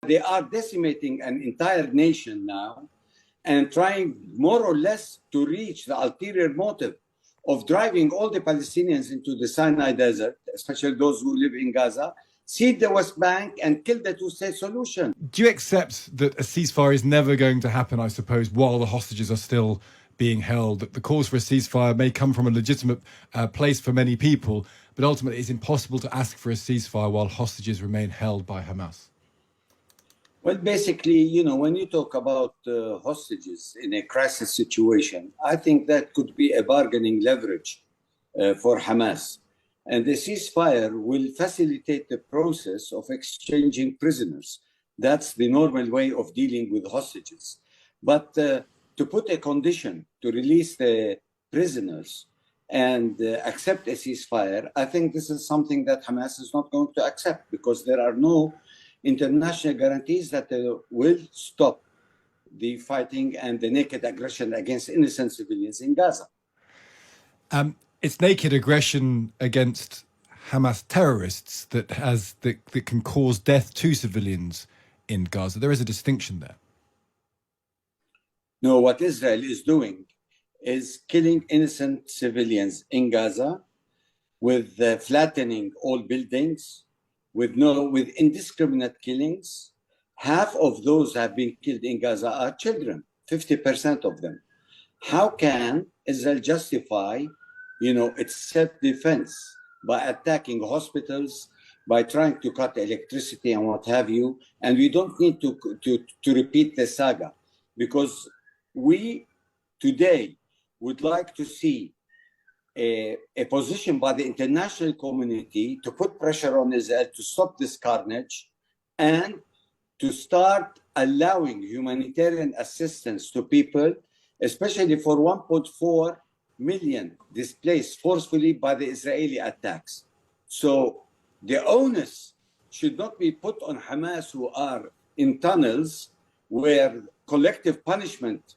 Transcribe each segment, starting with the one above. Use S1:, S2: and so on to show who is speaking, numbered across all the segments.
S1: they are decimating an entire nation now and trying more or less to reach the ulterior motive of driving all the Palestinians into the Sinai Desert, especially those who live in Gaza, cede the West Bank and kill the two-state solution.
S2: Do you accept that a ceasefire is never going to happen, I suppose, while the hostages are still being held? That the calls for a ceasefire may come from a legitimate place for many people, but ultimately it's impossible to ask for a ceasefire while hostages remain held by Hamas?
S1: Well, basically, you know, when you talk about hostages in a crisis situation, I think that could be a bargaining leverage for Hamas. And the ceasefire will facilitate the process of exchanging prisoners. That's the normal way of dealing with hostages. But to put a condition to release the prisoners and accept a ceasefire, I think this is something that Hamas is not going to accept, because there are no international guarantees that they will stop the fighting and the naked aggression against innocent civilians in Gaza.
S2: It's naked aggression against Hamas terrorists that can cause death to civilians in Gaza. There is a distinction there.
S1: No, what Israel is doing is killing innocent civilians in Gaza with flattening all buildings, with indiscriminate killings. Half of those who have been killed in Gaza are children, 50% of them. How can Israel justify, its self-defense by attacking hospitals, by trying to cut electricity and what have you? And we don't need to repeat the saga, because we today would like to see a position by the international community to put pressure on Israel to stop this carnage and to start allowing humanitarian assistance to people, especially for 1.4 million displaced forcefully by the Israeli attacks. So the onus should not be put on Hamas, who are in tunnels where collective punishment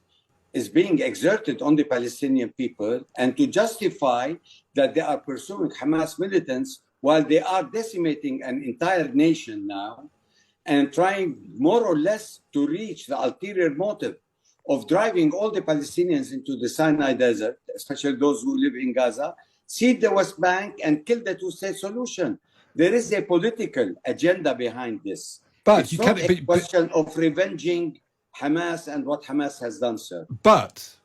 S1: is being exerted on the Palestinian people, and to justify that they are pursuing Hamas militants while they are decimating an entire nation now and trying more or less to reach the ulterior motive of driving all the Palestinians into the Sinai Desert, especially those who live in Gaza, cede the West Bank and kill the two-state solution. There is a political agenda behind this.
S2: But
S1: it's not a question of revenging Hamas and what Hamas has done, sir.
S2: But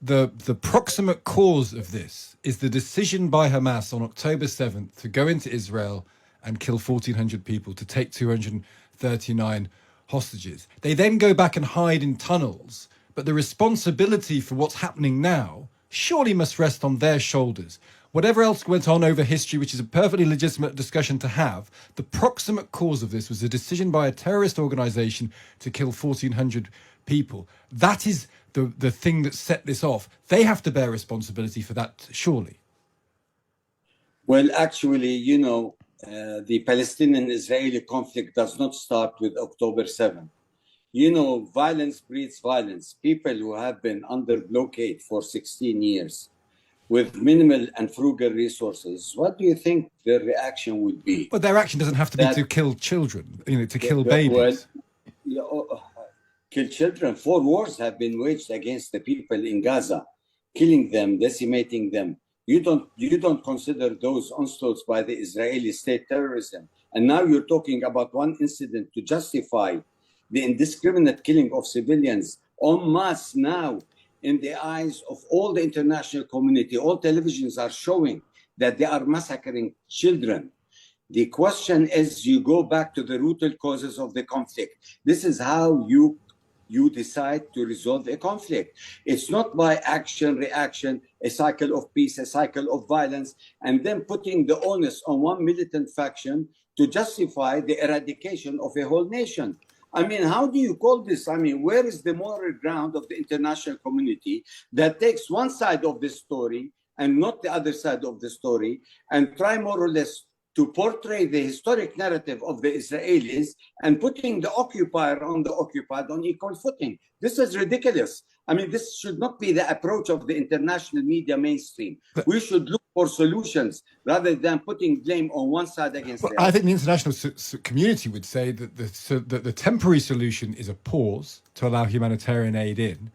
S2: the proximate cause of this is the decision by Hamas on October 7th to go into Israel and kill 1,400 people, to take 239 hostages. They then go back and hide in tunnels, but the responsibility for what's happening now surely must rest on their shoulders. Whatever else went on over history, which is a perfectly legitimate discussion to have, the proximate cause of this was a decision by a terrorist organization to kill 1,400 people. That is the thing that set this off. They have to bear responsibility for that, surely.
S1: Well, actually, the Palestinian-Israeli conflict does not start with October 7th. Violence breeds violence. People who have been under blockade for 16 years with minimal and frugal resources, what do you think their reaction would be?
S2: But their action doesn't have to be to kill children, to kill babies.
S1: Well, kill children. 4 wars have been waged against the people in Gaza, killing them, decimating them. You don't consider those onslaughts by the Israeli state terrorism. And now you're talking about one incident to justify the indiscriminate killing of civilians en masse now in the eyes of all the international community. All televisions are showing that they are massacring children. The question is, you go back to the root causes of the conflict. This is how you decide to resolve a conflict. It's not by action, reaction, a cycle of peace, a cycle of violence, and then putting the onus on one militant faction to justify the eradication of a whole nation. I mean, how do you call this? I mean, where is the moral ground of the international community that takes one side of the story and not the other side of the story, and try more or less to portray the historic narrative of the Israelis and putting the occupier on the occupied on equal footing? This is ridiculous. I mean, this should not be the approach of the international media mainstream. We should look for solutions rather than putting blame on one side against the other.
S2: I think the international community would say that the temporary solution is a pause to allow humanitarian aid in.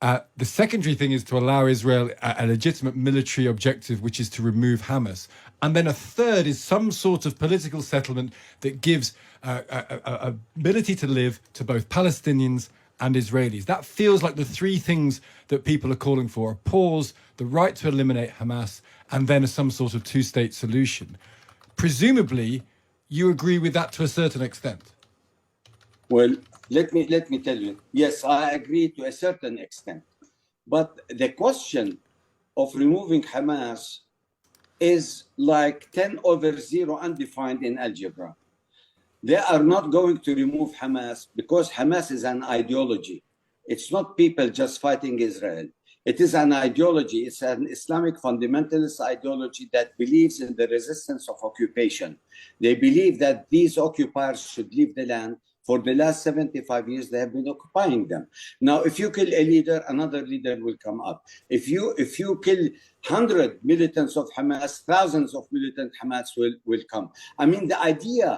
S2: The secondary thing is to allow Israel a legitimate military objective, which is to remove Hamas. And then a third is some sort of political settlement that gives ability to live to both Palestinians and Israelis. That feels like the three things that people are calling for: a pause, the right to eliminate Hamas, and then some sort of two-state solution. Presumably, you agree with that to a certain extent.
S1: Well, let me tell you, yes, I agree to a certain extent. But the question of removing Hamas is like 10/0 undefined in algebra. They are not going to remove Hamas because Hamas is an ideology. It's not people just fighting Israel. It is an ideology. It's an Islamic fundamentalist ideology that believes in the resistance of occupation. They believe that these occupiers should leave the land. For the last 75 years, they have been occupying them. Now, if you kill a leader, another leader will come up. If you kill 100 militants of Hamas, thousands of militant Hamas will come. I mean, the idea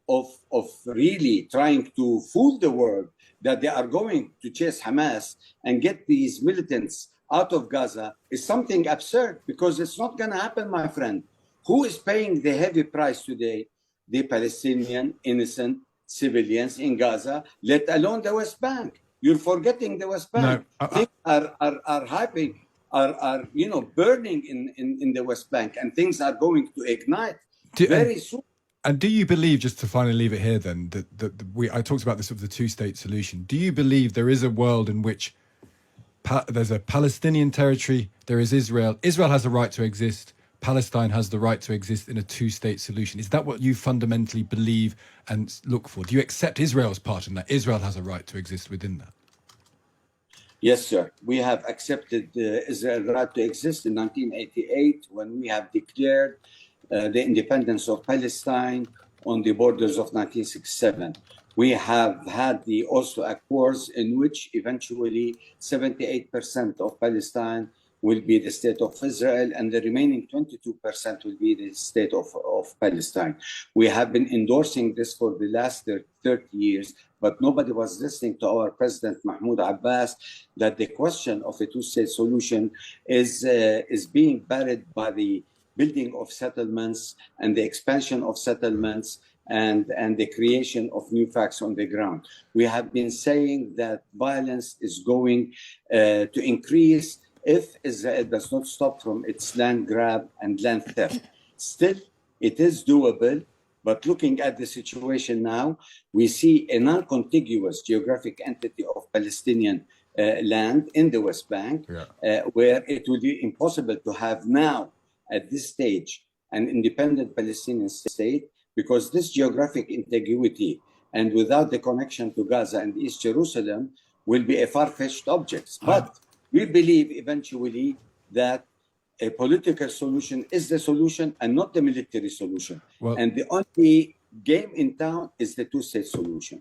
S1: of really trying to fool the world that they are going to chase Hamas and get these militants out of Gaza is something absurd, because it's not going to happen, my friend. Who is paying the heavy price today? The Palestinian innocent civilians in Gaza, let alone the West Bank. You're forgetting the West Bank.
S2: No,
S1: Things are burning in the West Bank, and things are going to ignite very soon.
S2: And do you believe, just to finally leave it here then, that I talked about this of the two-state solution. Do you believe there is a world in which there's a Palestinian territory, there is Israel. Israel has a right to exist. Palestine has the right to exist in a two-state solution. Is that what you fundamentally believe and look for? Do you accept Israel's part in that? Israel has a right to exist within that.
S1: Yes, sir. We have accepted Israel's right to exist in 1988 when we have declared the independence of Palestine on the borders of 1967. We have had the Oslo Accords, in which eventually 78% of Palestine will be the state of Israel, and the remaining 22% will be the state of Palestine. We have been endorsing this for the last 30 years, but nobody was listening to our President Mahmoud Abbas, that the question of a two-state solution is being buried by the building of settlements and the expansion of settlements and the creation of new facts on the ground. We have been saying that violence is going to increase if Israel does not stop from its land grab and land theft. Still, it is doable, but looking at the situation now, we see a non-contiguous geographic entity of Palestinian land in the West Bank, where it will be impossible to have now, at this stage, an independent Palestinian state, because this geographic integrity and without the connection to Gaza and East Jerusalem will be a far-fetched object. But we believe eventually that a political solution is the solution and not the military solution. And the only game in town is the two-state solution.